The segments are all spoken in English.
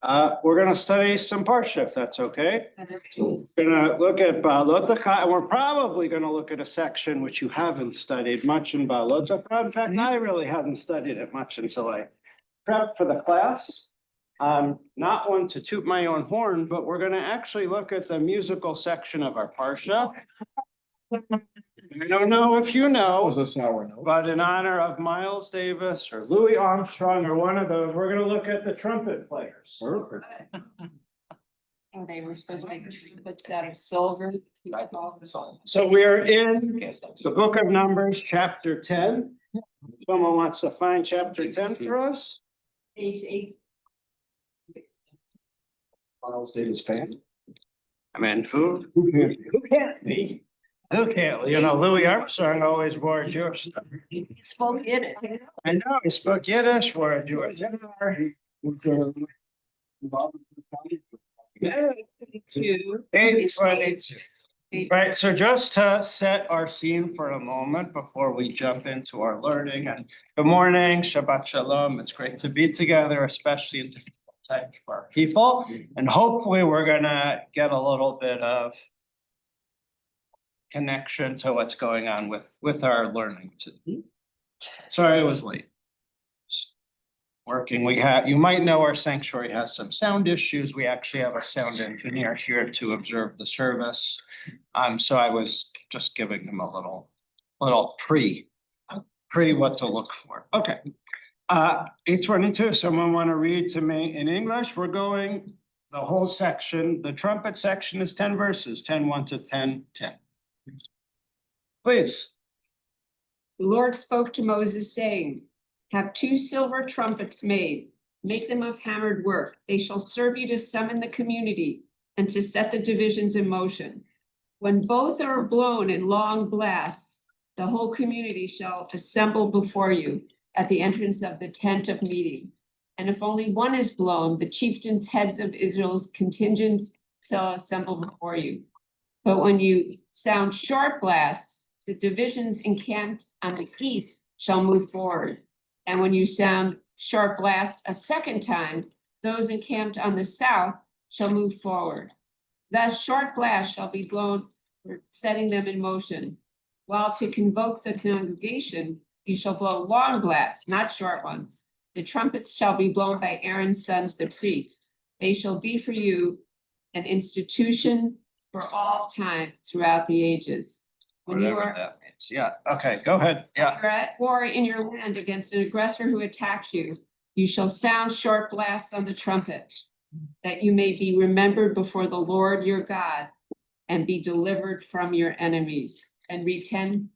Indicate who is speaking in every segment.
Speaker 1: We're gonna study some parsha, if that's okay. We're gonna look at Ba'alotcha, and we're probably gonna look at a section which you haven't studied much in Ba'alotcha. In fact, I really haven't studied it much until I prepped for the class. Not one to toot my own horn, but we're gonna actually look at the musical section of our parsha. I don't know if you know.
Speaker 2: Was a sour note.
Speaker 1: But in honor of Miles Davis or Louis Armstrong or one of those, we're gonna look at the trumpet players.
Speaker 2: Perfect.
Speaker 3: And they were supposed to make trumpets out of silver.
Speaker 1: So we are in the book of Numbers, chapter 10. Someone wants to find chapter 10 for us?
Speaker 2: Miles Davis fan.
Speaker 1: I mean, who
Speaker 2: Who
Speaker 1: can't be? Who can't? You know, Louis Armstrong always wore a Jewish stuff.
Speaker 3: He spoke Yiddish.
Speaker 1: I know, he spoke Yiddish, wore a Jewish.
Speaker 3: Two.
Speaker 1: 8:22. Right, so just to set our scene for a moment before we jump into our learning, and good morning, Shabbat Shalom. It's great to be together, especially in difficult times for our people. And hopefully we're gonna get a little bit of connection to what's going on with our learning today. Sorry, I was late. Working, you might know our sanctuary has some sound issues. We actually have a sound engineer here to observe the service. So I was just giving them a little pre what to look for. Okay. 8:22, someone want to read to me in English? We're going the whole section. The trumpet section is 10 verses, 10:1 to 10:10. Please.
Speaker 3: The Lord spoke to Moses, saying, have 2 silver trumpets made, make them of hammered work. They shall serve you to summon the community and to set the divisions in motion. When both are blown in long blasts, the whole community shall assemble before you at the entrance of the tent of meeting. And if only one is blown, the chieftains, heads of Israel's contingents shall assemble before you. But when you sound short blasts, the divisions encamped on the east shall move forward. And when you sound sharp blast a second time, those encamped on the south shall move forward. Thus short blast shall be blown, setting them in motion. While to convoke the congregation, you shall blow long blasts, not short ones. The trumpets shall be blown by Aaron's sons, the priests. They shall be for you an institution for all time throughout the ages. When you
Speaker 1: Whatever
Speaker 3: are
Speaker 1: that means. Yeah, okay, go ahead. Yeah.
Speaker 3: you're at war in your land against an aggressor who attacks you, you shall sound short blasts on the trumpet, that you may be remembered before the Lord your God and be delivered from your enemies. And read 10,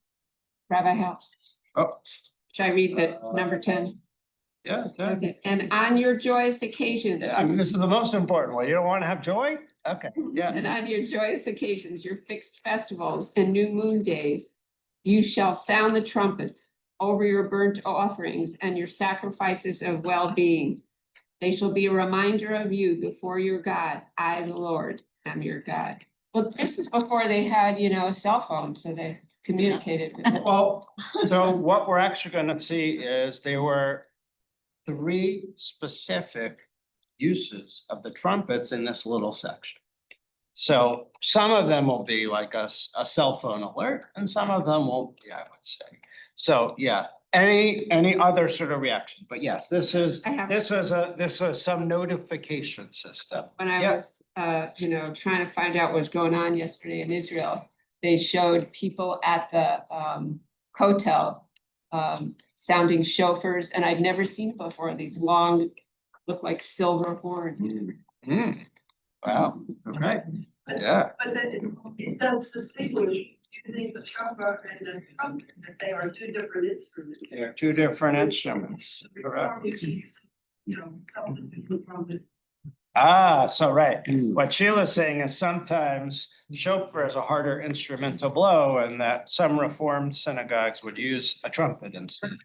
Speaker 3: Rabbi House.
Speaker 1: Oh,
Speaker 3: Should I read the number 10?
Speaker 1: yeah.
Speaker 3: Okay, and on your joyous occasions.
Speaker 1: Yeah, I mean, this is the most important one. You don't want to have joy? Okay, yeah.
Speaker 3: And on your joyous occasions, your fixed festivals and new moon days, you shall sound the trumpets over your burnt offerings and your sacrifices of well-being. They shall be a reminder of you before your God. I, the Lord, am your God. Well, this is before they had, a cell phone, so they communicated with it.
Speaker 1: Well, so what we're actually gonna see is there were 3 specific uses of the trumpets in this little section. So some of them will be like a cell phone alert, and some of them won't be, I would say. So, yeah, any other sort of reaction, but yes, this was some notification system.
Speaker 3: When I
Speaker 1: Yes.
Speaker 3: was, trying to find out what was going on yesterday in Israel, they showed people at the Kotel sounding shofars, and I'd never seen it before. These long, look like silver horns.
Speaker 1: Wow, okay, yeah.
Speaker 4: But that's distinguished, you think the trumpet and the trumpet, that they are 2 different instruments.
Speaker 1: They're 2 different instruments, correct.
Speaker 4: Trumpet.
Speaker 1: So right, what Sheila's saying is sometimes shofar is a harder instrument to blow, and that some Reformed synagogues would use a trumpet instead.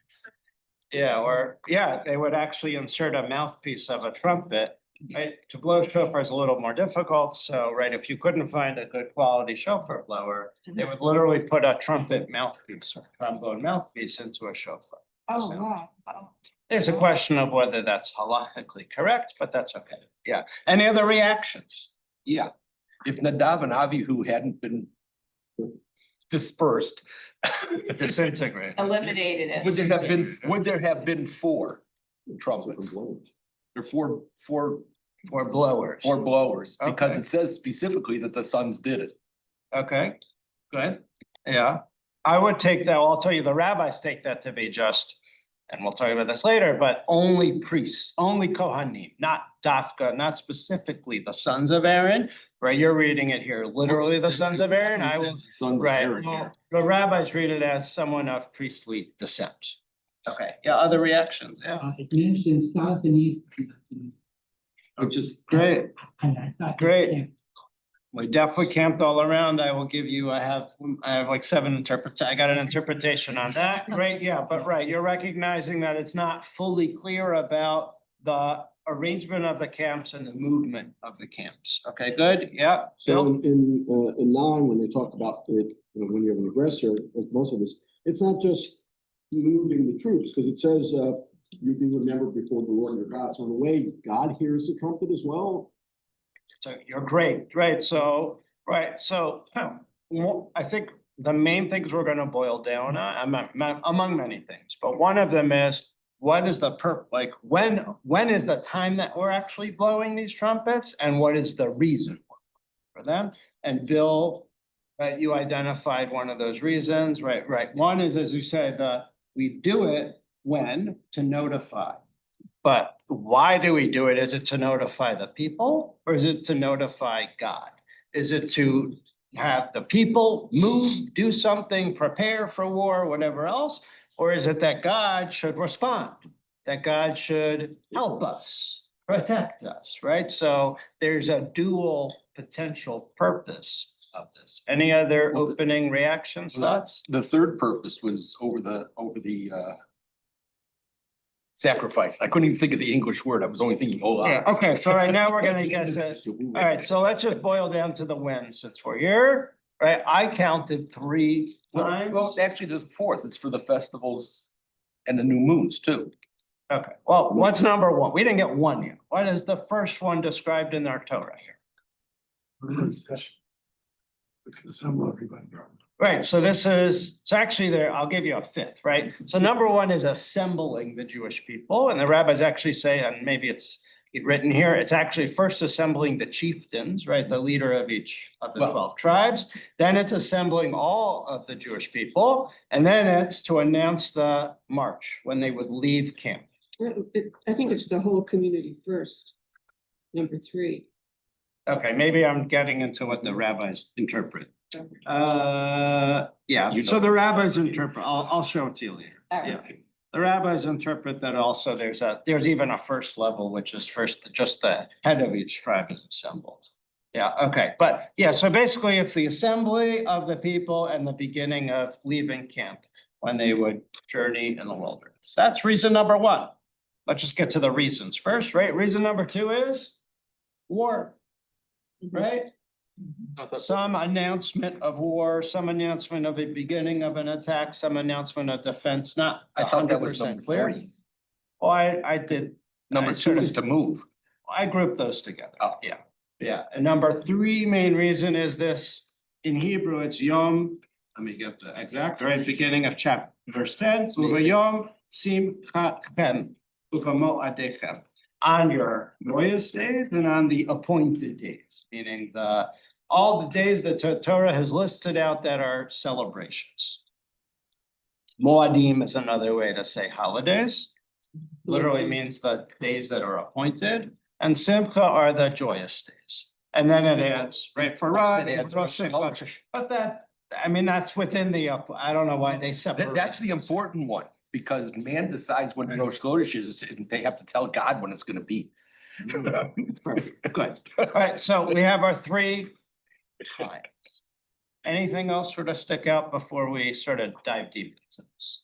Speaker 1: They would actually insert a mouthpiece of a trumpet. Right, to blow shofar is a little more difficult, so if you couldn't find a good quality shofar blower, they would literally put a trumpet mouthpiece or trombone mouthpiece into a shofar.
Speaker 3: Oh,
Speaker 1: So-
Speaker 3: wow.
Speaker 1: There's a question of whether that's halachically correct, but that's okay. Yeah. Any other reactions?
Speaker 2: Yeah, if Nadav and Avihu hadn't been dispersed.
Speaker 1: Disintegrate.
Speaker 3: Eliminated it.
Speaker 2: Would there have been four trumpets? Or four
Speaker 1: Or blowers.
Speaker 2: blowers, because
Speaker 1: Okay.
Speaker 2: it says specifically that the sons did it.
Speaker 1: Okay, good. Yeah, I would take that, I'll tell you, the rabbis take that to be just, and we'll talk about this later, but only priests, only Kohanim, not Dafka, not specifically the sons of Aaron, right? You're reading it here, literally the sons of Aaron. I will,
Speaker 2: Sons of
Speaker 1: right,
Speaker 2: Aaron
Speaker 1: well,
Speaker 2: here.
Speaker 1: the rabbis read it as someone of priestly descent. Okay, yeah, other reactions, yeah,
Speaker 5: It mentions south and east.
Speaker 2: Which is
Speaker 1: great.
Speaker 5: And I thought.
Speaker 1: Great. We definitely camped all around. I will give you, I have like 7 I got an interpretation on that. Great, yeah, but right, you're recognizing that it's not fully clear about the arrangement of the camps and the movement of the camps. Okay, good, yeah.
Speaker 6: So
Speaker 1: Bill?
Speaker 6: in 9, when they talk about it, when you have an aggressor, like most of this, it's not just moving the troops, because it says, you be remembered before the Lord your God. So in a way, God hears the trumpet as well.
Speaker 1: So you're great, right, so, I think the main things we're gonna boil down on, among many things, but one of them is, what is the like, when is the time that we're actually blowing these trumpets, and what is the reason for them? And Bill, right, you identified one of those reasons, right, one is, as you said, we do it when to notify. But why do we do it? Is it to notify the people, or is it to notify God? Is it to have the people move, do something, prepare for war, whatever else? Or is it that God should respond, that God should help us, protect us, right? So there's a dual potential purpose of this. Any other opening reactions, thoughts?
Speaker 2: the third purpose was over the sacrifice. I couldn't even think of the English word. I was only thinking,
Speaker 1: Yeah, okay, so right now we're gonna get to, all right, so let's just boil down to the when, since we're here, right? I counted 3 times.
Speaker 2: Well, actually, there's a fourth. It's for the festivals and the new moons too.
Speaker 1: Okay, well, what's number 1? We didn't get 1 yet. What is the first one described in our Torah here? Right, so this is, it's actually there, I'll give you a 5th, right? So number 1 is assembling the Jewish people, and the rabbis actually say, and maybe it's written here, it's actually first assembling the chieftains, right? The leader of each of the
Speaker 2: Well-
Speaker 1: 12 tribes. Then it's assembling all of the Jewish people, and then it's to announce the march when they would leave camp.
Speaker 7: I think it's the whole community first, number 3.
Speaker 1: Okay, maybe I'm getting into what the rabbis interpret. Yeah,
Speaker 2: You
Speaker 1: so
Speaker 2: know.
Speaker 1: the rabbis interpret, I'll show it to you later.
Speaker 3: All
Speaker 1: Yeah.
Speaker 3: right.
Speaker 1: The rabbis interpret that also there's even a first level, which is first, just the head of each tribe is assembled. Yeah, okay, but yeah, so basically it's the assembly of the people and the beginning of leaving camp when they would journey in the wilderness. That's reason number 1. Let's just get to the reasons first, right? Reason number 2 is war, right? Some announcement of war, some announcement of a beginning of an attack, some announcement of defense, not
Speaker 2: I thought that was
Speaker 1: 100%
Speaker 2: number
Speaker 1: clear.
Speaker 2: 3.
Speaker 1: Well, I did,
Speaker 2: Number
Speaker 1: I
Speaker 2: 2
Speaker 1: sort
Speaker 2: is
Speaker 1: of-
Speaker 2: to move.
Speaker 1: I grouped those together.
Speaker 2: Oh.
Speaker 1: Yeah, yeah. And number 3 main reason is this, in Hebrew, it's Yom, let me get the exact, right, beginning of chapter, verse 10. Yom Simchatchem U'Chamo'adechem. On your joyous days and on the appointed days, meaning all the days that Torah has listed out that are celebrations. Moadim is another way to say holidays. Literally means the days that are appointed, and Simcha are the joyous days. And then it adds, right, for Rod,
Speaker 2: It adds
Speaker 1: Rosh Hashanah. But that, I mean, that's within the, I don't know why they separate.
Speaker 2: That's the important one, because man decides when Rosh Chodesh is, and they have to tell God when it's gonna be.
Speaker 1: Perfect, good. All right, so we have our 3 times. Anything else sort of stick out before we sort of dive deep into this?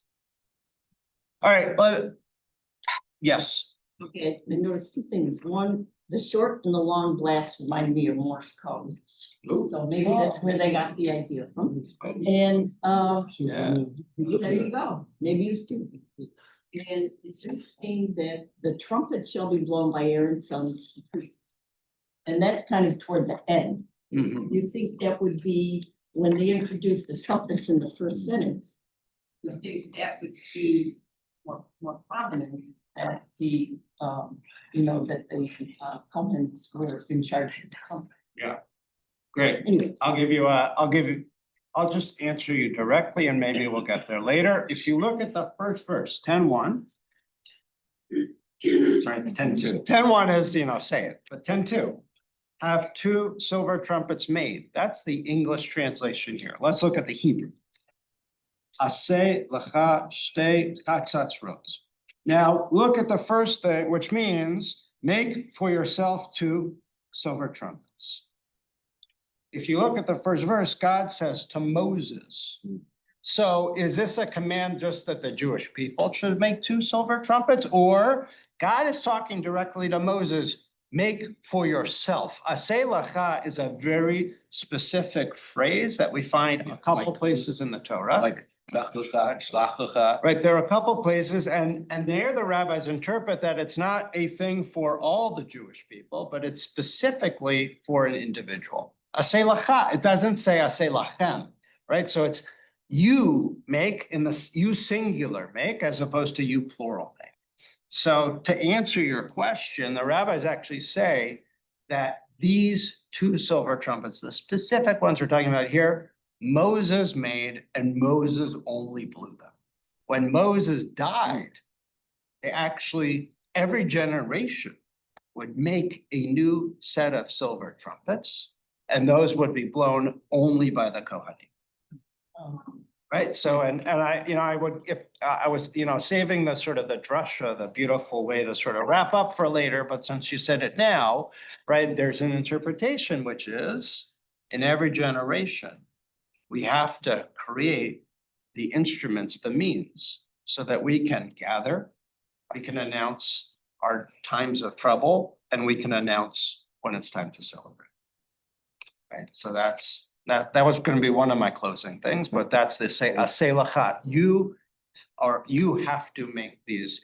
Speaker 1: All right, but yes,
Speaker 8: Okay, I noticed 2 things. One, the short and the long blast remind me of Morse code. So maybe that's where they got the idea from. And
Speaker 1: yeah,
Speaker 8: there you go. Maybe you do. And it's just saying that the trumpet shall be blown by Aaron's sons, the priests. And that's kind of toward the end.
Speaker 2: Mhm.
Speaker 8: You think that would be when they introduced the trumpets in the first sentence? You think that would be more prominent that the, that the Cohens were in charge of the trumpet.
Speaker 1: Great.
Speaker 8: Anyway,
Speaker 1: I'll just answer you directly and maybe we'll get there later. If you look at the first verse, 10:1. Sorry, 10:2. 10:1 is, say it, but 10:2. Have two silver trumpets made. That's the English translation here. Let's look at the Hebrew. Aseh lecha shtei chatzatzrot. Now, look at the first thing, which means make for yourself two silver trumpets. If you look at the first verse, God says to Moses. So is this a command just that the Jewish people should make two silver trumpets? Or God is talking directly to Moses, make for yourself. Aseh lecha is a very specific phrase that we find a couple places in the Torah.
Speaker 2: Like, mach lecha, shlach lecha.
Speaker 1: Right, there are a couple places and there the rabbis interpret that it's not a thing for all the Jewish people, but it's specifically for an individual. Aseh lecha, it doesn't say aseh lachem, right? So it's you make in the, you singular make as opposed to you plural make. So to answer your question, the rabbis actually say that these two silver trumpets, the specific ones we're talking about here, Moses made and Moses only blew them. When Moses died, they actually, every generation would make a new set of silver trumpets, and those would be blown only by the Kohanim. Right, so and I would, if I was, saving the sort of the drasha, the beautiful way to sort of wrap up for later, but since you said it now, right, there's an interpretation, which is in every generation, we have to create the instruments, the means, so that we can gather, we can announce our times of trouble, and we can announce when it's time to celebrate. Right, so that was going to be one of my closing things, but that's the say aseh lecha. You have to make these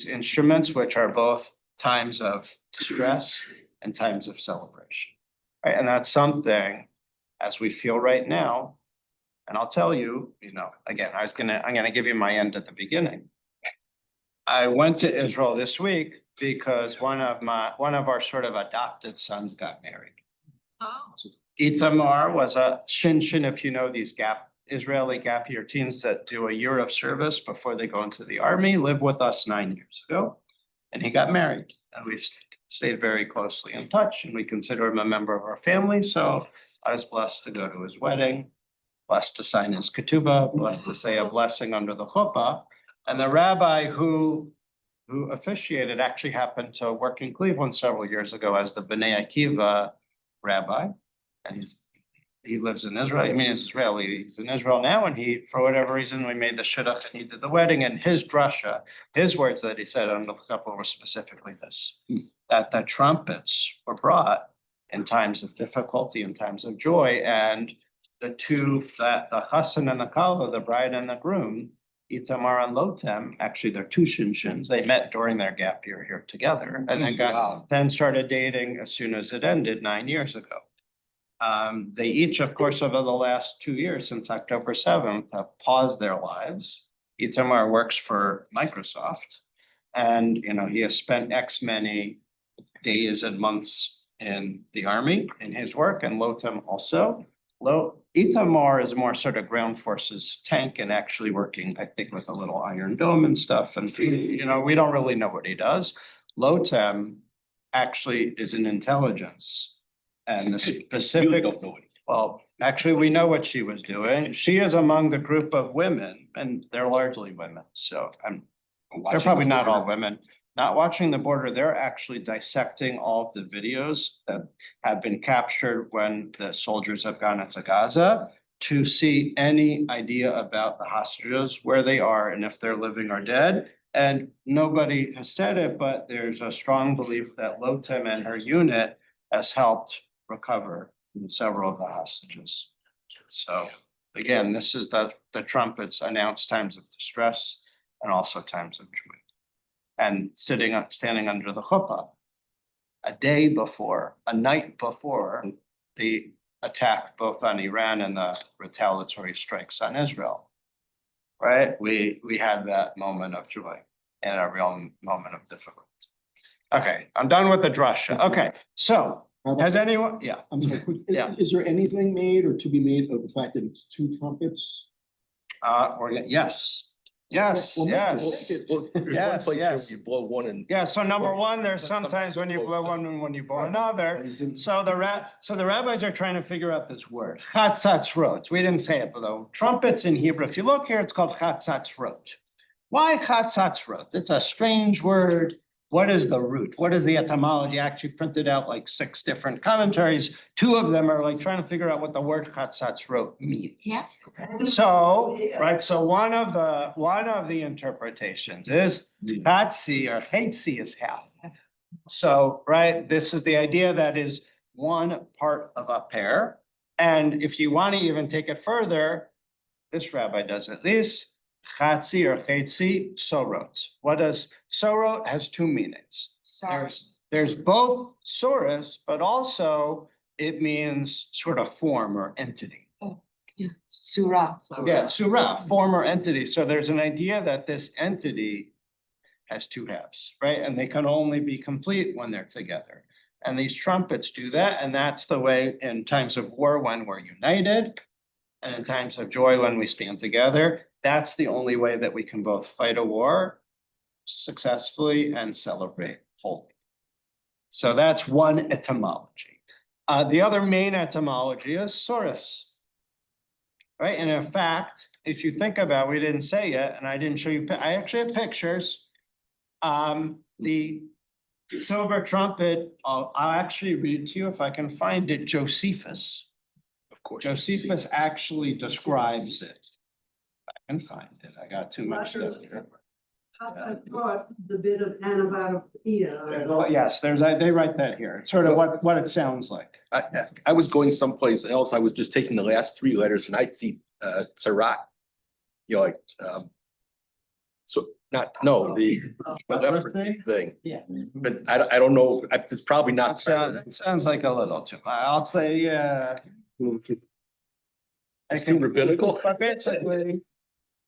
Speaker 1: instruments, which are both times of distress and times of celebration. Right, and that's something as we feel right now. And I'll tell you, again, I'm gonna give you my end at the beginning. I went to Israel this week because one of our sort of adopted sons got married.
Speaker 3: Oh.
Speaker 1: Itamar was a shinshin, if you know these Israeli gap year teens that do a year of service before they go into the army, lived with us 9 years ago. And he got married and we've stayed very closely in touch and we consider him a member of our family. So I was blessed to go to his wedding, blessed to sign his ketubah, blessed to say a blessing under the chuppah. And the rabbi who officiated actually happened to work in Cleveland several years ago as the B'nai Akiva rabbi. And he lives in Israel. I mean, he's Israeli. He's in Israel now. And he, for whatever reason, we made the shidduch and he did the wedding. And his drasha, his words that he said on the couple were specifically this, that the trumpets were brought in times of difficulty, in times of joy. And the two, that the chassan and the kallah, the bride and the groom, Itamar and Lotem, actually they're two shinshins. They met during their gap year here together and then started dating as soon as it ended 9 years ago. They each, of course, over the last 2 years since October 7th have paused their lives. Itamar works for Microsoft and, he has spent X many days and months in the army in his work and Lotem also. Itamar is more sort of ground forces tank and actually working, I think, with a little Iron Dome and stuff. And, we don't really know what he does. Lotem actually is in intelligence. And the specific, well, actually, we know what she was doing. She is among the group of women, and they're largely women. So they're probably not all women. Not watching the border, they're actually dissecting all of the videos that have been captured when the soldiers have gone into Gaza to see any idea about the hostages, where they are, and if they're living or dead. And nobody has said it, but there's a strong belief that Lotem and her unit has helped recover several of the hostages. So again, this is the trumpets announce times of distress and also times of joy. And standing under the chuppah a day before, a night before the attack both on Iran and the retaliatory strikes on Israel. Right? We had that moment of joy and a real moment of difficulty. Okay, I'm done with the drasha. Okay, so has anyone, yeah.
Speaker 6: I'm sorry,
Speaker 1: Yeah.
Speaker 6: is there anything made or to be made of the fact that it's two trumpets?
Speaker 1: Yes, yes,
Speaker 6: Well,
Speaker 1: yes.
Speaker 2: Well, there's one
Speaker 1: Yes,
Speaker 2: place where
Speaker 1: yes.
Speaker 2: You blow one and.
Speaker 1: Yeah, so number one, there's sometimes when you blow one and when you blow another. So the rabbis are trying to figure out this word, chatzatzrot. We didn't say it, but though trumpets in Hebrew, if you look here, it's called chatzatzrot. Why chatzatzrot? It's a strange word. What is the root? What is the etymology? I actually printed out like 6 different commentaries. 2 of them are like trying to figure out what the word chatzatzrot means.
Speaker 3: Yes.
Speaker 1: So, right, so one of the interpretations is chatzi or chetzi is half. So, right, this is the idea that is one part of a pair. And if you want to even take it further, this rabbi does at least, chatzi or chetzi, sorot. What does, sorot has 2 meanings.
Speaker 3: Sorry.
Speaker 1: There's both source, but also it means sort of form or entity.
Speaker 3: Surah.
Speaker 1: Yeah, surah, form or entity. So there's an idea that this entity has 2 halves, right? And they can only be complete when they're together. And these trumpets do that. And that's the way in times of war when we're united. And in times of joy when we stand together. That's the only way that we can both fight a war successfully and celebrate wholly. So that's one etymology. The other main etymology is source. Right, and in fact, if you think about, we didn't say yet, and I didn't show you, I actually have pictures. The silver trumpet, I'll actually read to you if I can find it, Josephus.
Speaker 2: Of course.
Speaker 1: Josephus actually describes it. I can find it, I got too much stuff here.
Speaker 4: I brought the bit of Anabata.
Speaker 1: Yes, they write that here, it's sort of what it sounds like.
Speaker 2: I was going someplace else. I was just taking the last 3 letters and I'd see Sarat. You know, like so the reference thing.
Speaker 5: Yeah.
Speaker 2: But I don't know. It's probably not.
Speaker 1: It sounds like a little too, I'll say, yeah.
Speaker 2: It's too rabbinical.
Speaker 1: But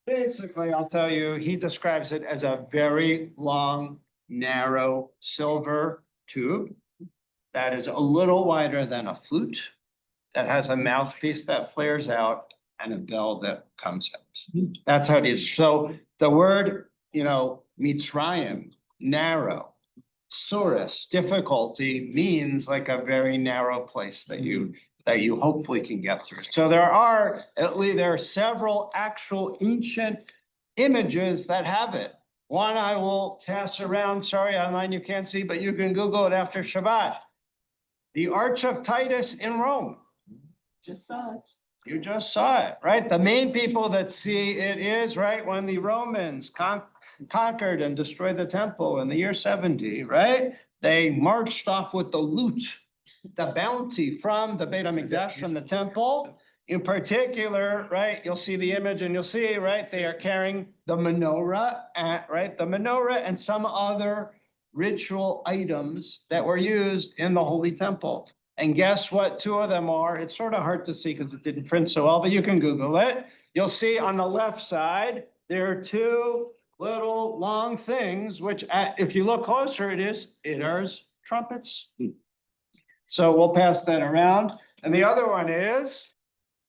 Speaker 1: basically, I'll tell you, he describes it as a very long, narrow silver tube that is a little wider than a flute, that has a mouthpiece that flares out and a bell that comes out. That's how it is. So the word, Mitzrayim, narrow, surus, difficulty, means like a very narrow place that you hopefully can get through. So there are several actual ancient images that have it. One I will pass around, sorry, online you can't see, but you can Google it after Shabbat. The Arch of Titus in Rome.
Speaker 8: Just saw it.
Speaker 1: You just saw it, right? The main people that see it is, right, when the Romans conquered and destroyed the temple in the year 70, right? They marched off with the loot, the bounty from the Beit HaMikdash, from the temple. In particular, right, you'll see the image and you'll see, right, they are carrying the menorah, the menorah and some other ritual items that were used in the Holy Temple. And guess what 2 of them are? It's sort of hard to see because it didn't print so well, but you can Google it. You'll see on the left side, there are 2 little long things, which if you look closer, it is trumpets. So we'll pass that around. And the other one is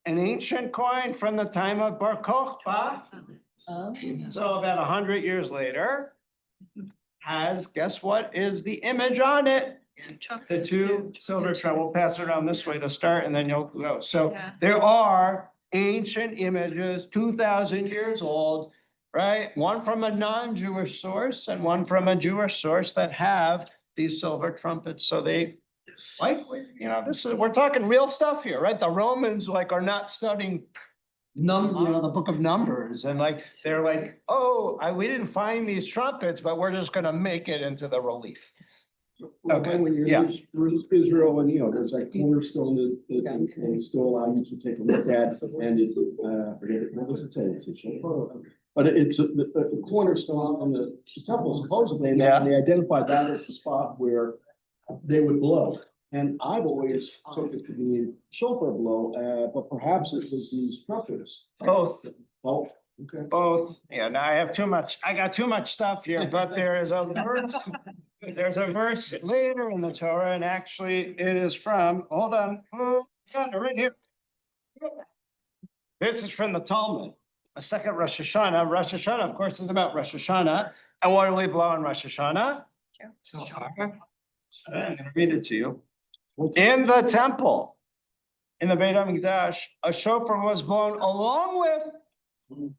Speaker 1: an ancient coin from the time of Bar Kokhba. So about 100 years later, has, guess what is the image on it? The 2 silver trumpets. We'll pass it around this way to start and then you'll go. So there are ancient images, 2,000 years old, right? One from a non-Jewish source and one from a Jewish source that have these silver trumpets. So they, we're talking real stuff here, right? The Romans are not studying the book of Numbers and they're like, we didn't find these trumpets, but we're just gonna make it into the relief. Okay,
Speaker 6: When you're
Speaker 1: yeah.
Speaker 6: in Israel and, there's that cornerstone that they still allow you to take a look at and it, what does it say? But it's the cornerstone on the temple supposedly, and they identified that as the spot where they would blow. And I've always took it to be shofar blow, but perhaps it was these trumpets.
Speaker 1: Both.
Speaker 6: Oh, okay.
Speaker 1: Both, yeah, now I got too much stuff here, but there's a verse later in the Torah, and actually it is from, hold on, right here. This is from the Talmud, a second Rosh Hashanah. Rosh Hashanah, of course, is about Rosh Hashanah. And what do we blow on Rosh Hashanah? I'm gonna read it to you. In the temple, in the Beit HaMikdash, a shofar was blown along with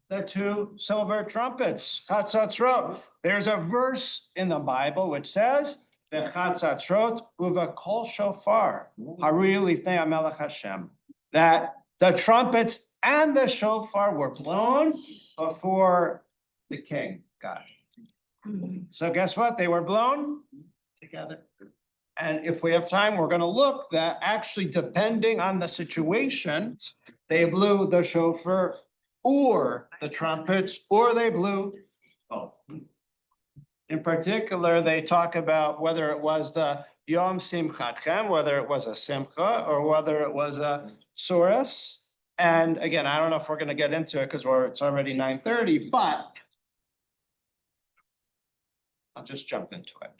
Speaker 1: the two silver trumpets, chatzatzrot. There's a verse in the Bible which says, "V'chatzatzrot uvakol shofar haru lifnei hamelech Hashem," that the trumpets and the shofar were blown before the king God. So guess what? They were blown together. And if we have time, we're gonna look that actually, depending on the situation, they blew the shofar or the trumpets, or they blew both. In particular, they talk about whether it was the Yom Simchatchem, whether it was a Simcha, or whether it was a Surus. And again, I don't know if we're gonna get into it because it's already 9:30, but I'll just jump into it.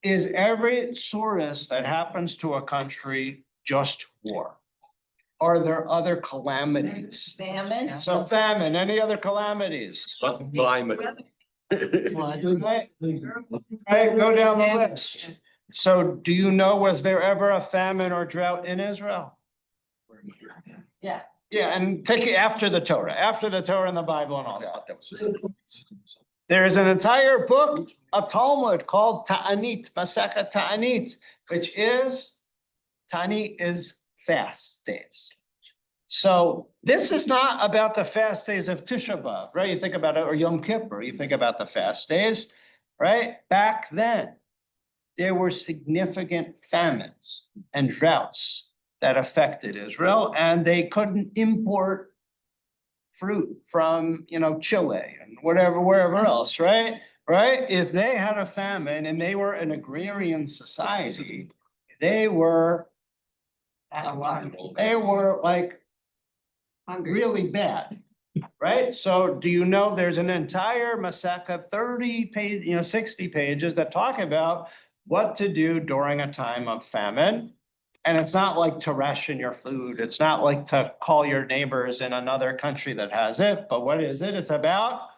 Speaker 1: Is every Surus that happens to a country just war? Are there other calamities?
Speaker 8: Famine.
Speaker 1: So famine, any other calamities?
Speaker 2: Climate.
Speaker 1: Right, go down the list. So do you know, was there ever a famine or drought in Israel?
Speaker 8: Yeah.
Speaker 1: Yeah, and take it after the Torah and the Bible and all that. There is an entire book of Talmud called Ta'anit, Masechet Ta'anit, which is, Ta'anit is fast days. So this is not about the fast days of Tisha B'Av, right? You think about it, or Yom Kippur, you think about the fast days, right? Back then, there were significant famines and droughts that affected Israel, and they couldn't import fruit from, Chile and wherever else, right? Right? If they had a famine and they were an agrarian society, they were like really bad, right? So do you know there's an entire Masechet, 30 page, 60 pages that talk about what to do during a time of famine. And it's not like to ration your food. It's not like to call your neighbors in another country that has it, but what is it? It's about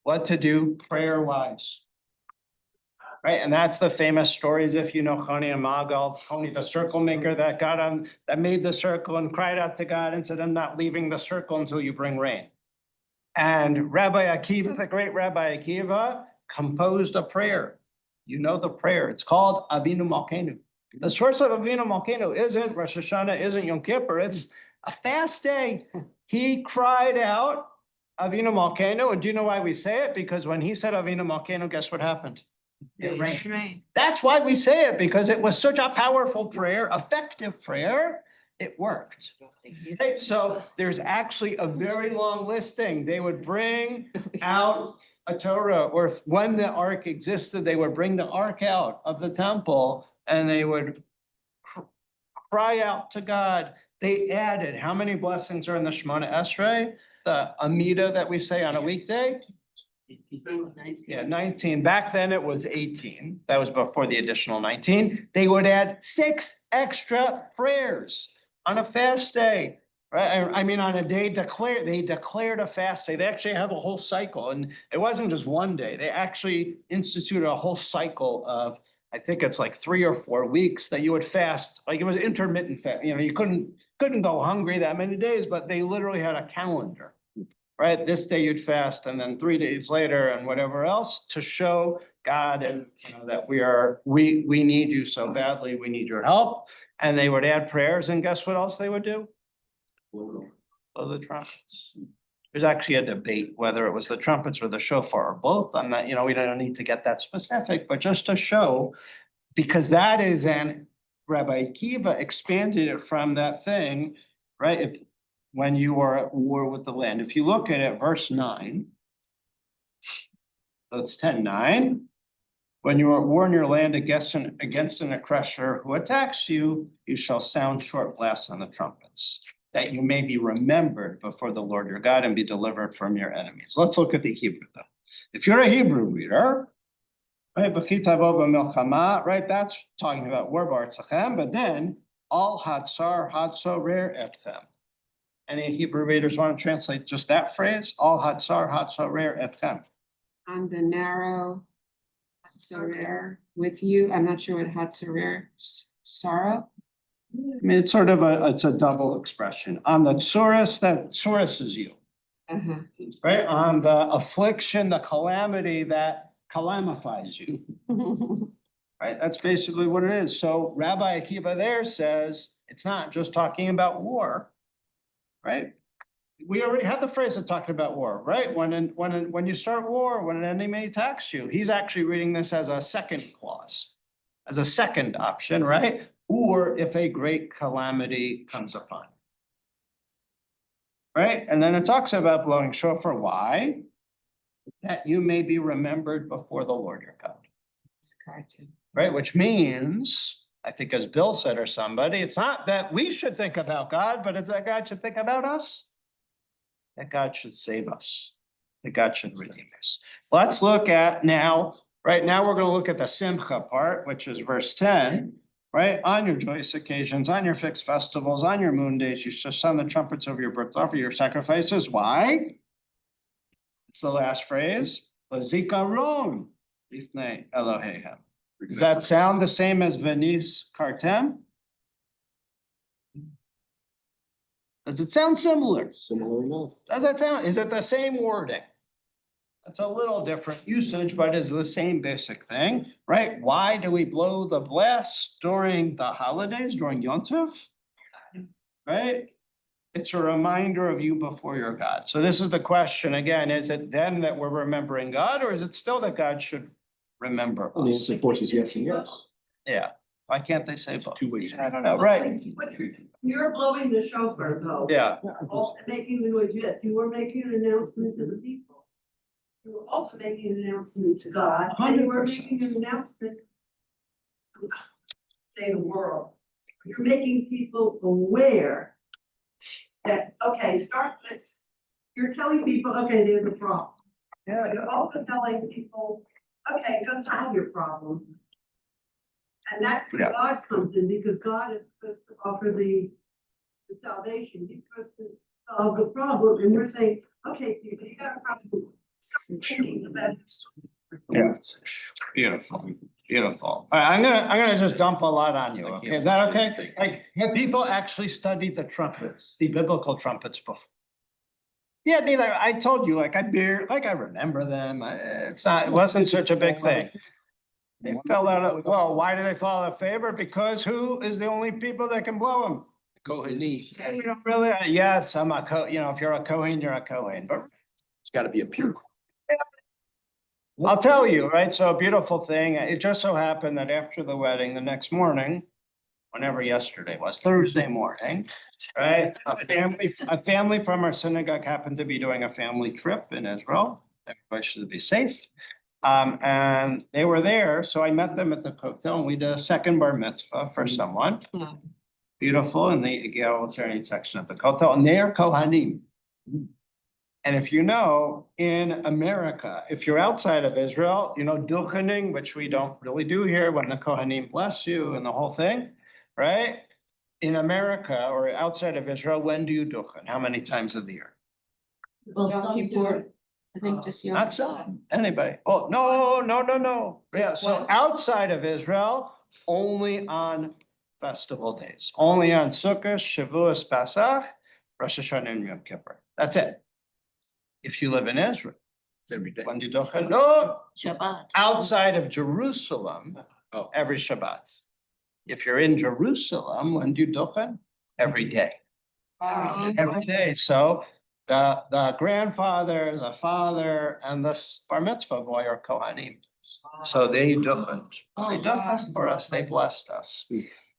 Speaker 1: what to do prayer-wise. Right, and that's the famous stories, if you know Choni and Magal, Choni, the circle maker that made the circle and cried out to God and said, "I'm not leaving the circle until you bring rain." And Rabbi Akiva, the great Rabbi Akiva, composed a prayer. You know the prayer. It's called Avinu Malkeinu. The source of Avinu Malkeinu isn't Rosh Hashanah, isn't Yom Kippur. It's a fast day. He cried out Avinu Malkeinu, and do you know why we say it? Because when he said Avinu Malkeinu, guess what happened? It rained. That's why we say it, because it was such a powerful prayer, effective prayer. It worked. Right? So there's actually a very long listing. They would bring out a Torah, or when the ark existed, they would bring the ark out of the temple and they would cry out to God. They added, how many blessings are in the Shemona Esrei? The Amida that we say on a weekday? Yeah, 19. Back then it was 18. That was before the additional 19. They would add 6 extra prayers on a fast day, right? I mean, on a day they declared a fast day. They actually have a whole cycle, and it wasn't just one day. They actually instituted a whole cycle of, I think it's like 3 or 4 weeks that you would fast. Like it was intermittent fast. You couldn't go hungry that many days, but they literally had a calendar. Right, this day you'd fast, and then 3 days later, and whatever else, to show God and that we need you so badly. We need your help. And they would add prayers, and guess what else they would do? Blow the trumpets. There's actually a debate whether it was the trumpets or the shofar or both. I'm not, we don't need to get that specific, but just to show, because that is Rabbi Akiva expanded it from that thing, right? when you are at war with the land. If you look at it, verse 9. That's 10:9. When you are at war in your land against an aggressor who attacks you, you shall sound short blasts on the trumpets, that you may be remembered before the Lord your God and be delivered from your enemies. Let's look at the Hebrew though. If you're a Hebrew reader, right, right, that's talking about war b'artzachem, but then al hatzar hatzorer etchem. Any Hebrew readers want to translate just that phrase? Al hatzar hatzorer etchem.
Speaker 3: On the narrow Hatzorer with you. I'm not sure what Hatzorer, sorrow.
Speaker 1: I mean, it's sort of it's a double expression. On the tsuris, that tsuris is you,
Speaker 3: Uh-huh.
Speaker 1: right? On the affliction, the calamity that calamifies you, right? That's basically what it is. So Rabbi Akiva there says, it's not just talking about war, right? We already had the phrase that talked about war, right? When you start war, when an enemy attacks you, he's actually reading this as a second clause, as a second option, right? Or if a great calamity comes upon you. Right? And then it talks about blowing shofar. Why? That you may be remembered before the Lord your God.
Speaker 3: It's a cartoon.
Speaker 1: Right? Which means, I think as Bill said or somebody, it's not that we should think about God, but it's that God should think about us. That God should save us. That God should redeem us. Let's look at now, right now we're going to look at the Simcha part, which is verse 10, right? On your joyous occasions, on your fixed festivals, on your moon days, you shall sound the trumpets of your birth, offer your sacrifices. Why? It's the last phrase. L'zikaron lifnei Eloheihem. Does that sound the same as Venis Kartem? Does it sound similar?
Speaker 6: Similar enough.
Speaker 1: Does that sound, is it the same wording? It's a little different usage, but it's the same basic thing, right? Why do we blow the blast during the holidays, during Yom Tov? Right? It's a reminder of you before your God. So this is the question again, is it then that we're remembering God, or is it still that God should remember
Speaker 6: And the
Speaker 1: us?
Speaker 6: answer, of course, is yes and yes.
Speaker 1: Yeah, why can't they say both?
Speaker 2: Two ways.
Speaker 1: I don't know, right?
Speaker 4: You're blowing the shofar though.
Speaker 1: Yeah,
Speaker 4: All making the noise, yes, you were making an announcement to the people. You were also making an announcement to God, and you were
Speaker 1: 100%.
Speaker 4: making an announcement. to, say the world, you're making people aware that, okay, start this. You're telling people, okay, there's a problem.
Speaker 1: yeah,
Speaker 4: You're also telling people, okay, go solve your problem. And that's where
Speaker 1: Yeah.
Speaker 4: God comes in, because God is supposed to offer the salvation, he's supposed to solve the problem, and we're saying, okay, people, you got a problem. Start thinking about this.
Speaker 1: yeah. Beautiful, beautiful. All right, I'm gonna just dump a lot on you, okay? Is that okay? Like, have people actually studied the trumpets, the biblical trumpets before? Yeah, neither. I told you, like, I remember them. It wasn't such a big thing. They fell out of, well, why do they fall out of favor? Because who is the only people that can blow them?
Speaker 2: Kohanim.
Speaker 1: We don't really, yes, I'm a if you're a Kohen, you're a Kohen, but
Speaker 2: It's gotta be a pure.
Speaker 1: I'll tell you, right? So a beautiful thing. It just so happened that after the wedding, the next morning, whenever yesterday was, Thursday morning, right? A family from our synagogue happened to be doing a family trip in Israel. Everybody should be safe. And they were there, so I met them at the hotel and we did a second bar mitzvah for someone. Beautiful in the egalitarian section of the hotel, and they are Kohanim. And if you know, in America, if you're outside of Israel, duchening, which we don't really do here, when the Kohanim bless you and the whole thing, right? In America or outside of Israel, when do you duchen? How many times of the year?
Speaker 8: Well, some do it, I think just.
Speaker 1: Not some, anybody. Oh, no. Yeah, so outside of Israel, only on festival days, only on Sukkot, Shavuos, Pesach, Rosh Hashanah, and Yom Kippur. That's it. If you live in Israel,
Speaker 2: It's every day.
Speaker 1: when do you duchen? No,
Speaker 8: Shabbat.
Speaker 1: outside of Jerusalem,
Speaker 2: Oh.
Speaker 1: every Shabbat. If you're in Jerusalem, when do you duchen? Every day. Every day. So the grandfather, the father, and the bar mitzvah boy are Kohanim. So they duchened. They duchened for us. They blessed us.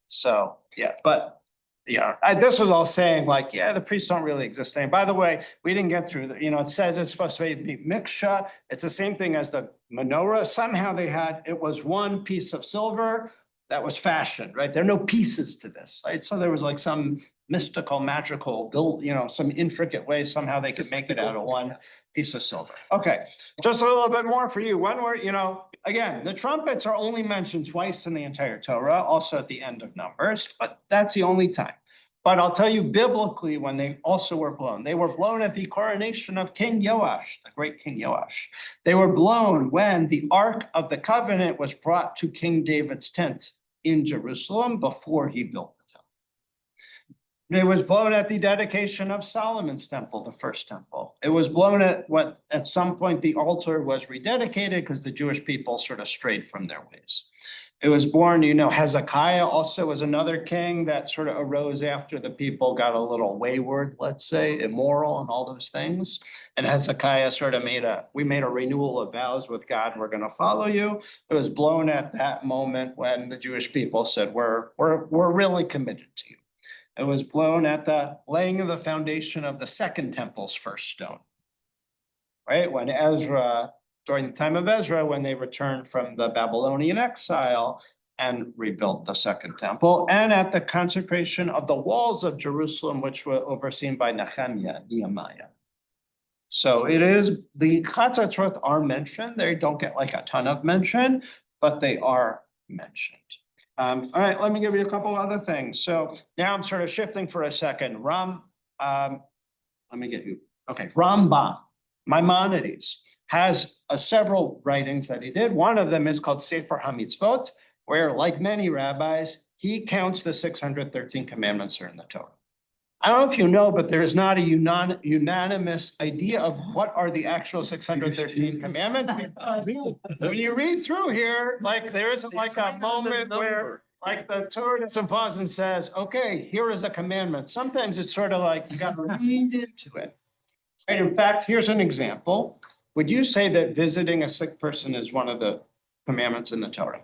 Speaker 1: So, yeah, but Yeah, this was all saying like, yeah, the priests don't really exist anymore. By the way, we didn't get through the, it says it's supposed to be miksha. It's the same thing as the menorah. Somehow it was one piece of silver that was fashioned, right? There are no pieces to this, right? So there was like some mystical, magical build, some intricate way somehow they could make it out of one piece of silver. Okay, just a little bit more for you. One word, again, the trumpets are only mentioned twice in the entire Torah, also at the end of Numbers, but that's the only time. But I'll tell you biblically when they also were blown. They were blown at the coronation of King Joash, the great King Joash. They were blown when the Ark of the Covenant was brought to King David's tent in Jerusalem before he built the temple. It was blown at the dedication of Solomon's temple, the first temple. It was blown at some point the altar was rededicated because the Jewish people sort of strayed from their ways. It was born, Hezekiah also was another king that sort of arose after the people got a little wayward, let's say, immoral and all those things. And Hezekiah sort of made a renewal of vows with God, we're going to follow you. It was blown at that moment when the Jewish people said, we're really committed to you. It was blown at the laying of the foundation of the second temple's first stone, right? When during the time of Ezra, when they returned from the Babylonian exile and rebuilt the second temple, and at the consecration of the walls of Jerusalem, which were overseen by Nehemiah. So it is, the Chatzatzroth are mentioned. They don't get like a ton of mention, but they are mentioned. All right, let me give you a couple other things. So now I'm sort of shifting for a second. Rambam, Maimonides has several writings that he did. One of them is called Sefer HaMitzvot, where, like many rabbis, he counts the 613 commandments that are in the Torah. I don't know if you know, but there is not a unanimous idea of what are the actual 613 commandments. When you read through here, like there isn't like a moment where like the Torah doesn't pause and says, okay, here is a commandment. Sometimes it's sort of like you got to read into it. And in fact, here's an example. Would you say that visiting a sick person is one of the commandments in the Torah?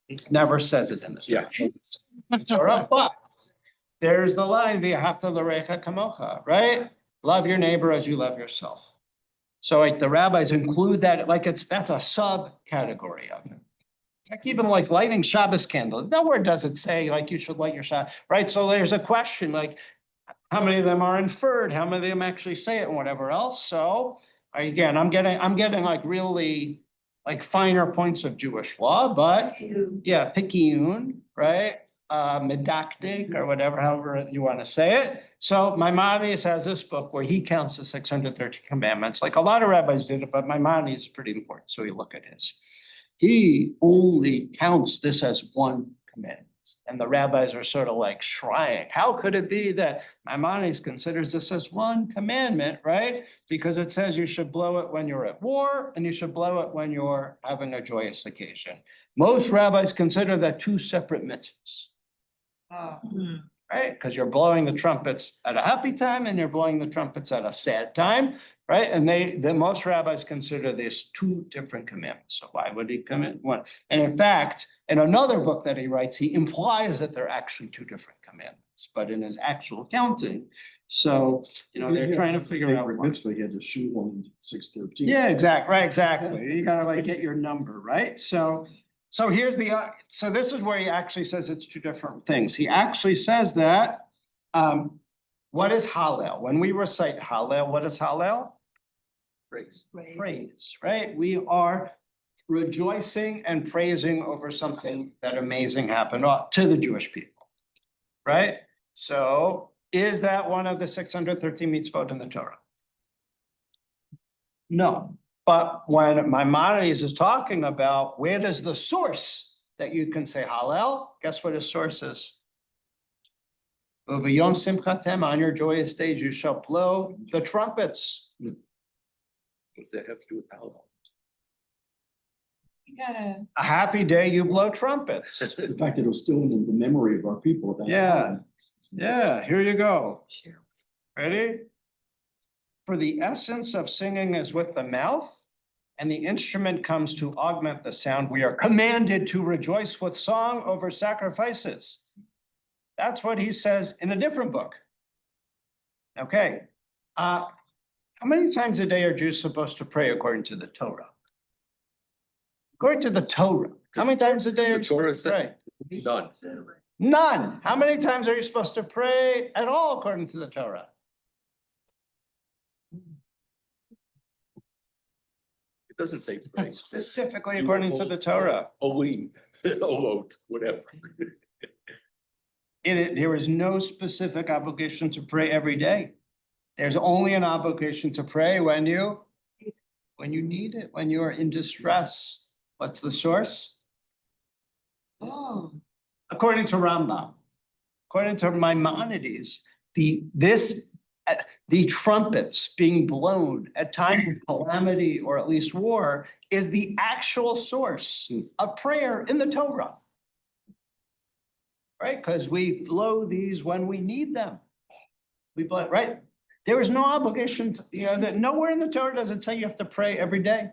Speaker 1: It never says it's in the Torah, but there's the line, v'ahavta l'recha kamocha, right? Love your neighbor as you love yourself. So like the rabbis include that, like that's a subcategory of it. Like even like lighting Shabbos candles, nowhere does it say like you should light your Shabbos, right? So there's a question like, how many of them are inferred? How many of them actually say it and whatever else? So again, I'm getting like really like finer points of Jewish law, but yeah, pikiyun, right? Medactic or whatever, however you want to say it. So Maimonides has this book where he counts the 613 commandments. Like a lot of rabbis did it, but Maimonides is pretty important. So you look at his. He only counts this as one commandment. And the rabbis are sort of like trying. How could it be that Maimonides considers this as one commandment, right? Because it says you should blow it when you're at war and you should blow it when you're having a joyous occasion. Most rabbis consider that two separate mitzvahs. Right? Because you're blowing the trumpets at a happy time and you're blowing the trumpets at a sad time, right? And the most rabbis consider this two different commandments. So why would he commit one? And in fact, in another book that he writes, he implies that they're actually two different commandments, but in his actual counting. So, they're trying to figure out.
Speaker 6: Mitzvah, he had to shoot on 613.
Speaker 1: Yeah, exactly. You gotta like get your number, right? So here's so this is where he actually says it's two different things. He actually says that, what is Hallel? When we recite Hallel, what is Hallel?
Speaker 2: Praise.
Speaker 1: Praise, right? We are rejoicing and praising over something that amazing happened to the Jewish people, right? So is that one of the 613 mitzvot in the Torah? No. But when Maimonides is talking about where does the source that you can say Hallel, guess what his source is? Over Yom Simchatem, on your joyous days, you shall blow the trumpets.
Speaker 2: What does that have to do with Hallel?
Speaker 3: You gotta.
Speaker 1: A happy day, you blow trumpets.
Speaker 6: The fact that it was still in the memory of our people at that
Speaker 1: Yeah.
Speaker 6: time.
Speaker 1: Yeah, here you go. Ready? For the essence of singing is with the mouth, and the instrument comes to augment the sound. We are commanded to rejoice with song over sacrifices. That's what he says in a different book. Okay, how many times a day are Jews supposed to pray according to the Torah? According to the Torah, how many times a day are
Speaker 2: The
Speaker 1: you
Speaker 2: Torah
Speaker 1: supposed to pray?
Speaker 2: said, none.
Speaker 1: None. How many times are you supposed to pray at all according to the Torah?
Speaker 2: It doesn't say pray.
Speaker 1: Specifically according to the Torah.
Speaker 2: Holy, whatever.
Speaker 1: There is no specific obligation to pray every day. There's only an obligation to pray when you need it, when you are in distress. What's the source? Oh, according to Rambam, according to Maimonides, the trumpets being blown at time of calamity or at least war is the actual source of prayer in the Torah. Right? Because we blow these when we need them. We blow, right? There is no obligation to, that nowhere in the Torah does it say you have to pray every day,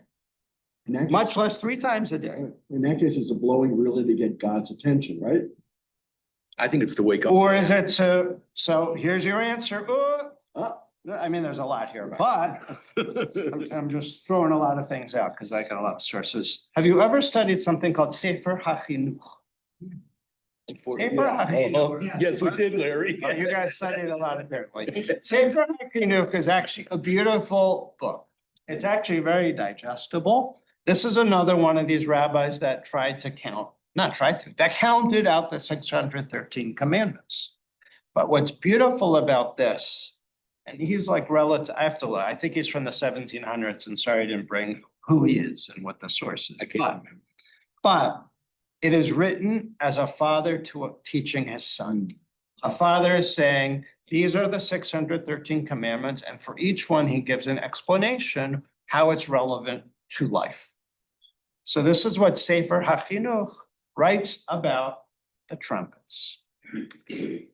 Speaker 6: In that case-
Speaker 1: much less 3 times a day.
Speaker 6: In that case, it's a blowing really to get God's attention, right?
Speaker 2: I think it's to wake up.
Speaker 1: Or is it so here's your answer. I mean, there's a lot here, but I'm just throwing a lot of things out because I got a lot of sources. Have you ever studied something called Sefer HaChinuch? Sefer HaChinuch.
Speaker 2: Yes, we did, Larry.
Speaker 1: Oh, you guys studied a lot apparently. Sefer HaChinuch is actually a beautiful book. It's actually very digestible. This is another one of these rabbis that that counted out the 613 commandments. But what's beautiful about this, and he's like relative, I have to look, I think he's from the 1700s, and sorry I didn't bring who he is and what the source is.
Speaker 2: I can't remember.
Speaker 1: But it is written as a father teaching his son. A father is saying, these are the 613 commandments, and for each one, he gives an explanation how it's relevant to life. So this is what Sefer HaChinuch writes about the trumpets. It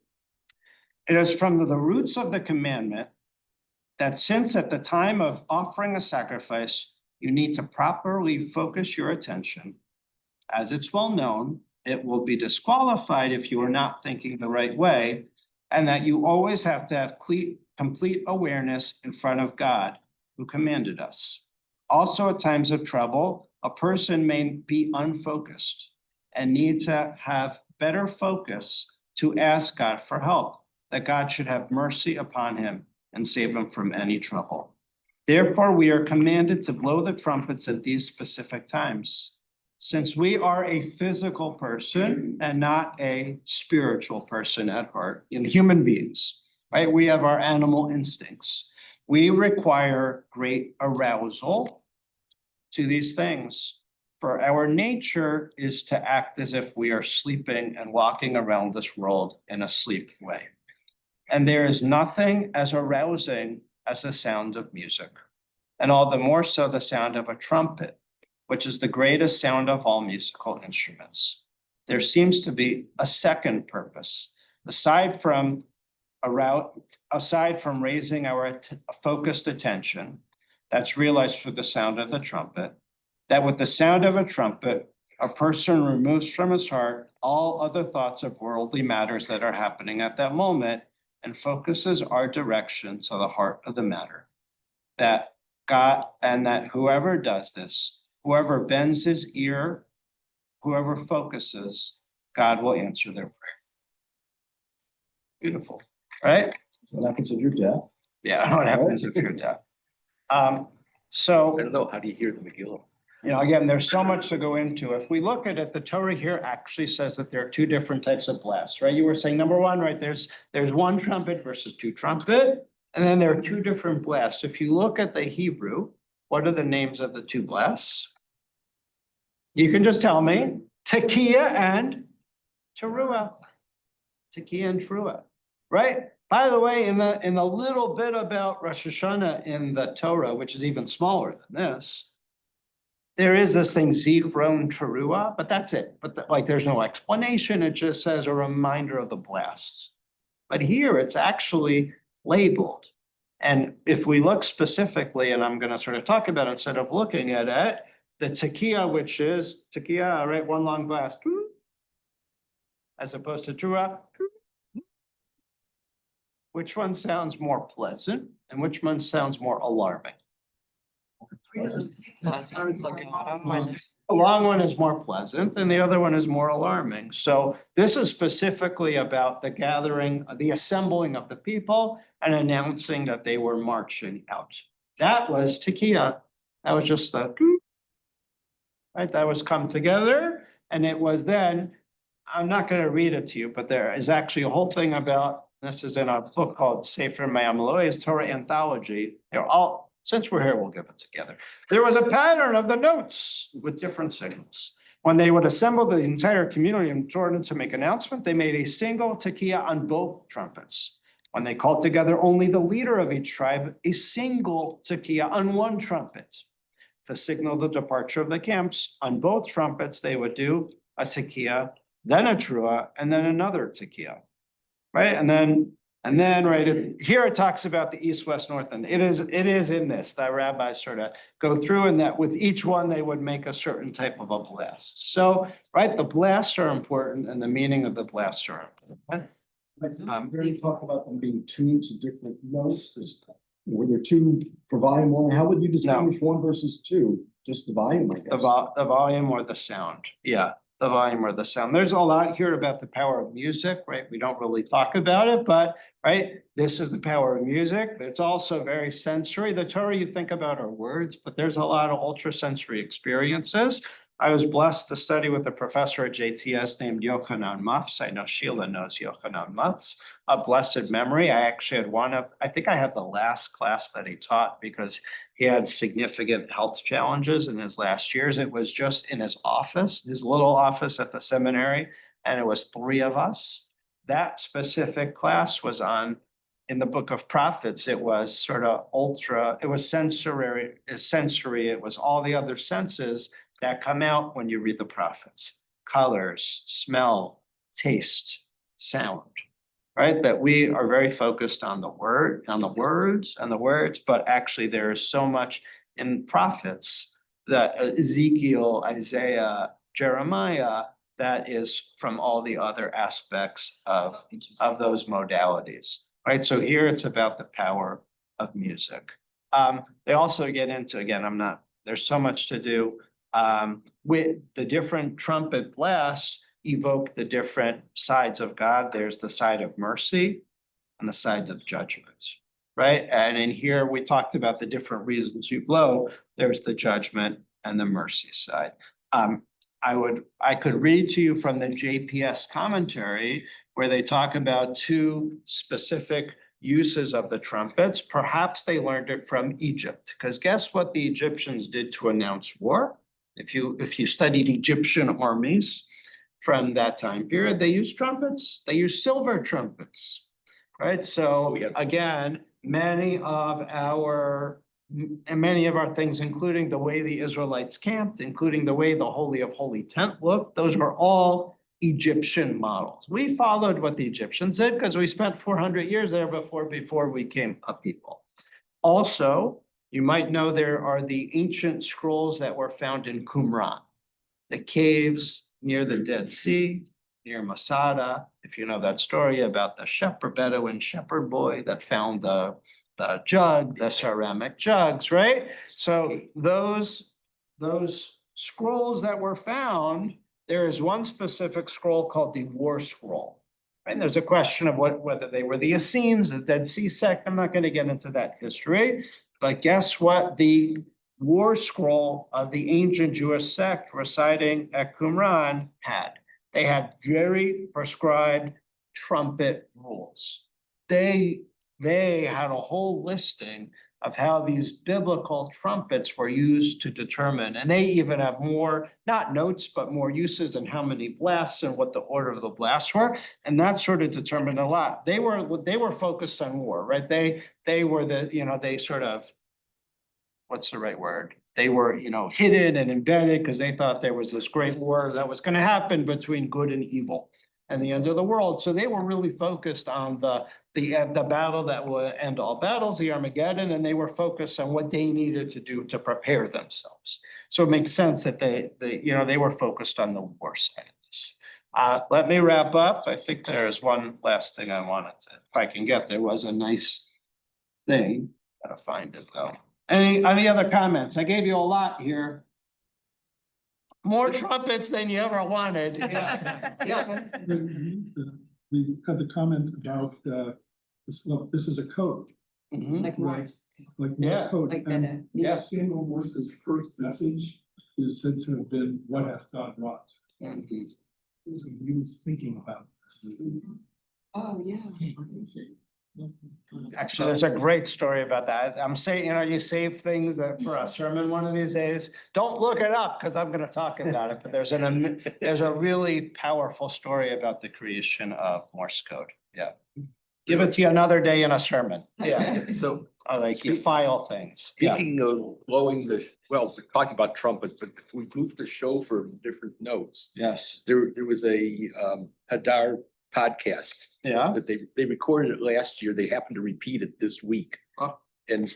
Speaker 1: is from the roots of the commandment that since at the time of offering a sacrifice, you need to properly focus your attention. As it's well known, it will be disqualified if you are not thinking the right way, and that you always have to have complete awareness in front of God who commanded us. Also, at times of trouble, a person may be unfocused and need to have better focus to ask God for help, that God should have mercy upon him and save him from any trouble. Therefore, we are commanded to blow the trumpets at these specific times. Since we are a physical person and not a spiritual person at heart, human beings, right? We have our animal instincts. We require great arousal to these things. For our nature is to act as if we are sleeping and walking around this world in a sleep way. And there is nothing as arousing as the sound of music, and all the more so the sound of a trumpet, which is the greatest sound of all musical instruments. There seems to be a second purpose, aside from raising our focused attention, that's realized through the sound of the trumpet, that with the sound of a trumpet, a person removes from his heart all other thoughts of worldly matters that are happening at that moment and focuses our direction to the heart of the matter. That God, and that whoever does this, whoever bends his ear, whoever focuses, God will answer their prayer. Beautiful, right?
Speaker 6: What happens if you're deaf?
Speaker 1: Yeah, what happens if you're deaf?
Speaker 2: I
Speaker 1: So,
Speaker 2: don't know, how do you hear the Megillah?
Speaker 1: again, there's so much to go into. If we look at it, the Torah here actually says that there are 2 different types of blasts, right? You were saying number 1, right? There's 1 trumpet versus 2 trumpet, and then there are 2 different blasts. If you look at the Hebrew, what are the names of the 2 blasts? You can just tell me, Tekiah and Teruah. Tekiah and Teruah, right? By the way, in the little bit about Rosh Hashanah in the Torah, which is even smaller than this, there is this thing, Zichron Teruah, but that's it. But there's no explanation. It just says a reminder of the blasts. But here it's actually labeled. And if we look specifically, and I'm going to sort of talk about it instead of looking at it, the Tekiah, which is Tekiah, right? 1 long blast, as opposed to Teruah, which one sounds more pleasant and which one sounds more alarming? The long one is more pleasant and the other one is more alarming. So this is specifically about the gathering, the assembling of the people and announcing that they were marching out. That was tekiah. That was just the right, that was come together. And it was then, I'm not going to read it to you, but there is actually a whole thing about, this is in a book called Sefer Mayamaloy's Torah Anthology. They're all, since we're here, we'll give it together. There was a pattern of the notes with different signals. When they would assemble the entire community in order to make announcement, they made a single tekiah on both trumpets. When they called together only the leader of each tribe, a single tekiah on one trumpet. To signal the departure of the camps, on both trumpets, they would do a tekiah, then a trua, and then another tekiah. Right, and then right here it talks about the east, west, north, and it is in this that rabbis sort of go through, and that with each one they would make a certain type of a blast. So, right, the blasts are important, and the meaning of the blasts are important.
Speaker 6: You talk about them being tuned to different notes, because were there two for volume one? How would you distinguish one versus two? Just the volume, I guess.
Speaker 1: The volume or the sound, yeah. The volume or the sound. There's a lot here about the power of music, right? We don't really talk about it, but right, this is the power of music. It's also very sensory. The Torah you think about are words, but there's a lot of ultra-sensory experiences. I was blessed to study with a professor at JTS named Yochanan Mutz. I know Sheila knows Yochanan Mutz, a blessed memory. I actually had I think I had the last class that he taught because he had significant health challenges in his last years. It was just in his office, his little office at the seminary, and it was 3 of us. That specific class was in the book of prophets. It was sort of it was sensory, it was all the other senses that come out when you read the prophets: colors, smell, taste, sound, right? That we are very focused on the words, but actually there is so much in prophets that Ezekiel, Isaiah, Jeremiah, that is from all the other aspects of those modalities, right? So here it's about the power of music. They also get into, again, there's so much to do. With the different trumpet blasts evoke the different sides of God. There's the side of mercy and the side of judgment, right? And in here, we talked about the different reasons you blow. There's the judgment and the mercy side. I could read to you from the JPS commentary where they talk about 2 specific uses of the trumpets. Perhaps they learned it from Egypt, because guess what the Egyptians did to announce war? If you studied Egyptian armies from that time period, they used trumpets. They used silver trumpets, right? So again, many of our things, including the way the Israelites camped, including the way the Holy of Holy tent looked, those were all Egyptian models. We followed what the Egyptians did because we spent 400 years there before we became a people. Also, you might know there are the ancient scrolls that were found in Qumran, the caves near the Dead Sea, near Masada. If you know that story about the Bedouin shepherd boy that found the ceramic jugs, right? So those scrolls that were found, there is one specific scroll called the War Scroll. And there's a question of whether they were the Essenes, the Dead Sea sect. I'm not going to get into that history. But guess what the War Scroll of the ancient Jewish sect residing at Qumran had? They had very prescribed trumpet rules. They had a whole listing of how these biblical trumpets were used to determine, and they even have more, not notes, but more uses and how many blasts and what the order of the blasts were. And that sort of determined a lot. They were focused on war, right? They were they sort of, what's the right word? They were, hidden and embedded because they thought there was this great war that was going to happen between good and evil and the end of the world. So they were really focused on the battle that would end all battles, the Armageddon, and they were focused on what they needed to do to prepare themselves. So it makes sense that they were focused on the war side of this. Let me wrap up. I think there's one last thing I wanted to, if I can get, there was a nice thing. Gotta find it though. Any other comments? I gave you a lot here. More trumpets than you ever wanted. Yeah.
Speaker 9: We had the comment about, this is a code,
Speaker 1: Mhm.
Speaker 3: Like Morris.
Speaker 9: like
Speaker 1: Yeah.
Speaker 9: one code.
Speaker 3: Like that,
Speaker 9: And
Speaker 1: yes.
Speaker 9: Samuel Morse's first message is said to have been, what hath God wrought?
Speaker 1: Mhm.
Speaker 9: So he was thinking about this.
Speaker 3: Oh, yeah.
Speaker 1: Actually, there's a great story about that. I'm saying, you save things that for a sermon one of these days. Don't look it up because I'm gonna talk about it, but there's a really powerful story about the creation of Morse code. Yeah. Give it to you another day in a sermon. Yeah.
Speaker 2: So
Speaker 1: Like you file things. Yeah.
Speaker 2: speaking of blowing we're talking about trumpets, but if we moved the show for different notes.
Speaker 1: Yes.
Speaker 2: There was a Hadar podcast
Speaker 1: Yeah.
Speaker 2: that they recorded it last year. They happened to repeat it this week.
Speaker 1: Oh.
Speaker 2: And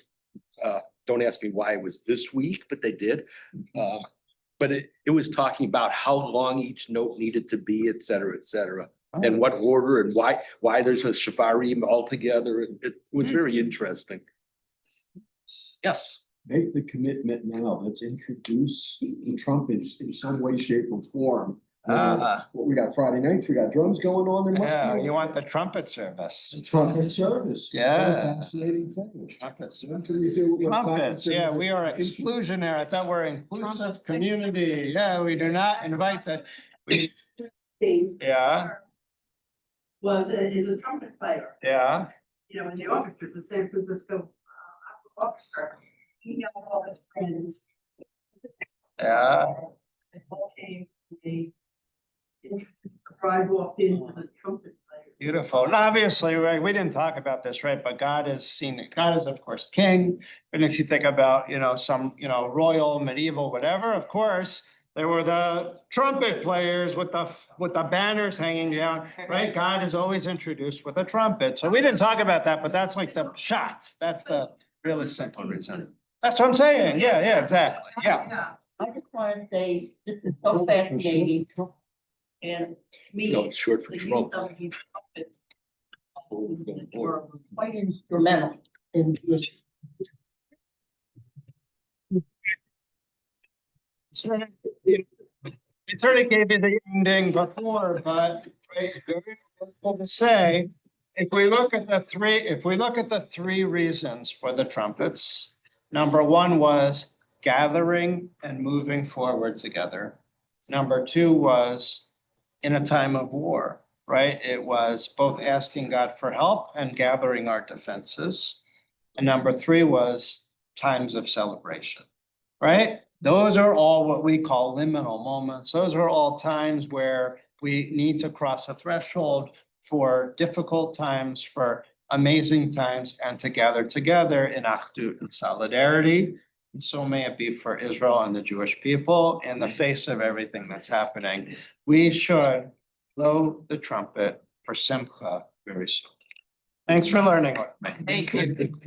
Speaker 2: don't ask me why it was this week, but they did. But it was talking about how long each note needed to be, et cetera, and what order and why there's a shavarim altogether. It was very interesting.
Speaker 1: Yes.
Speaker 6: Make the commitment now. Let's introduce the trumpets in some way, shape or form. What we got Friday nights, we got drums going on and
Speaker 1: Yeah,
Speaker 6: what?
Speaker 1: you want the trumpet service.
Speaker 6: Trumpet service. What a
Speaker 1: Yeah.
Speaker 6: Fascinating thing.
Speaker 1: Trumpets.
Speaker 6: What can we do with
Speaker 1: Trumpets, yeah, we are
Speaker 6: trumpets?
Speaker 1: exclusionary. I thought we're inclusive community. Yeah, we do not invite the,
Speaker 4: Thing
Speaker 1: yeah,
Speaker 4: is a trumpet player,
Speaker 1: yeah.
Speaker 4: you know, in the orchestra, the San Francisco orchestra. He knew all his friends.
Speaker 1: Yeah.
Speaker 4: They all came, they bride walked into the trumpet player.
Speaker 1: Beautiful. And obviously, right, we didn't talk about this, right? But God is of course king. And if you think about, some, royal, medieval, whatever, of course, there were the trumpet players with the banners hanging down, right? God is always introduced with a trumpet. So we didn't talk about that, but that's like the shot. That's the really simple reason. That's what I'm saying. Yeah, exactly. Yeah.
Speaker 8: I just want to say, this is so fascinating. And me.
Speaker 2: No, it's short for
Speaker 8: the use
Speaker 2: Trump.
Speaker 8: of these trumpets were quite instrumental in this.
Speaker 1: It sort of gave you the ending before, but right, very difficult to say. If we look at the three reasons for the trumpets, number one was gathering and moving forward together. Number two was in a time of war, right? It was both asking God for help and gathering our defenses. And number three was times of celebration, right? Those are all what we call liminal moments. Those are all times where we need to cross a threshold for difficult times, for amazing times, and to gather together in achdut and solidarity. And so may it be for Israel and the Jewish people in the face of everything that's happening. We should blow the trumpet for Simcha very soon. Thanks for learning with me.
Speaker 8: Thank you.